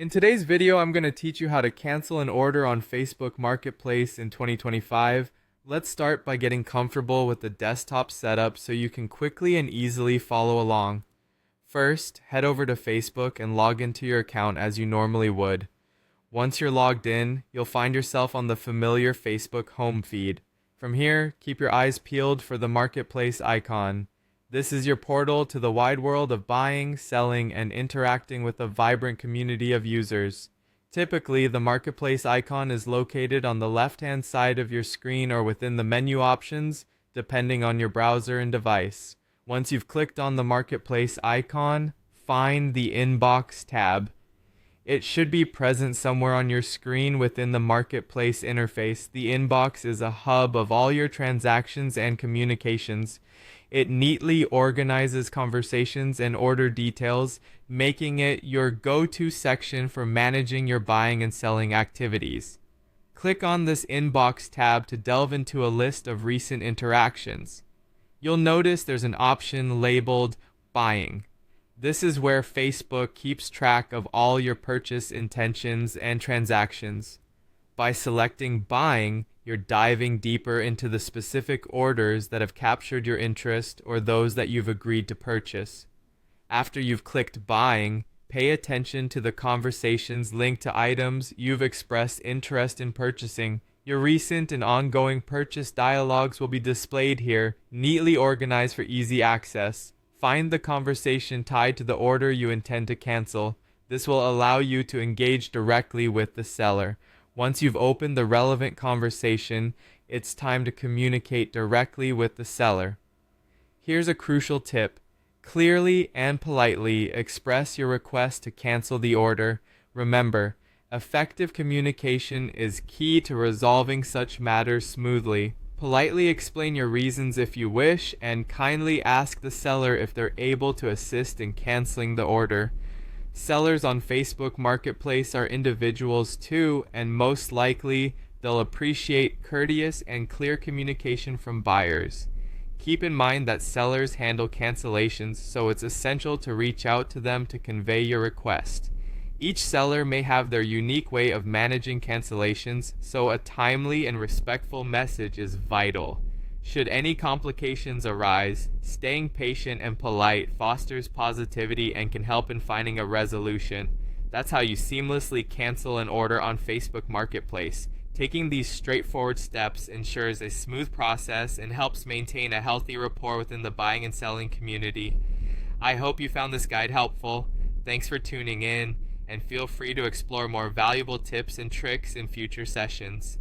In today's video, I'm going to teach you how to cancel an order on Facebook Marketplace in 2025. Let's start by getting comfortable with the desktop setup so you can quickly and easily follow along. First, head over to Facebook and log into your account as you normally would. Once you're logged in, you'll find yourself on the familiar Facebook home feed. From here, keep your eyes peeled for the Marketplace icon. This is your portal to the wide world of buying, selling, and interacting with a vibrant community of users. Typically, the Marketplace icon is located on the left-hand side of your screen or within the menu options, depending on your browser and device. Once you've clicked on the Marketplace icon, find the Inbox tab. It should be present somewhere on your screen within the Marketplace interface. The inbox is a hub of all your transactions and communications. It neatly organizes conversations and order details, making it your go-to section for managing your buying and selling activities. Click on this Inbox tab to delve into a list of recent interactions. You'll notice there's an option labeled Buying. This is where Facebook keeps track of all your purchase intentions and transactions. By selecting Buying, you're diving deeper into the specific orders that have captured your interest or those that you've agreed to purchase. After you've clicked Buying, pay attention to the conversations linked to items you've expressed interest in purchasing. Your recent and ongoing purchase dialogues will be displayed here, neatly organized for easy access. Find the conversation tied to the order you intend to cancel. This will allow you to engage directly with the seller. Once you've opened the relevant conversation, it's time to communicate directly with the seller. Here's a crucial tip. Clearly and politely express your request to cancel the order. Remember, effective communication is key to resolving such matters smoothly. Politely explain your reasons if you wish, and kindly ask the seller if they're able to assist in canceling the order. Sellers on Facebook Marketplace are individuals too, and most likely they'll appreciate courteous and clear communication from buyers. Keep in mind that sellers handle cancellations, so it's essential to reach out to them to convey your request. Each seller may have their unique way of managing cancellations, so a timely and respectful message is vital. Should any complications arise, staying patient and polite fosters positivity and can help in finding a resolution. That's how you seamlessly cancel an order on Facebook Marketplace. Taking these straightforward steps ensures a smooth process and helps maintain a healthy rapport within the buying and selling community. I hope you found this guide helpful. Thanks for tuning in, and feel free to explore more valuable tips and tricks in future sessions.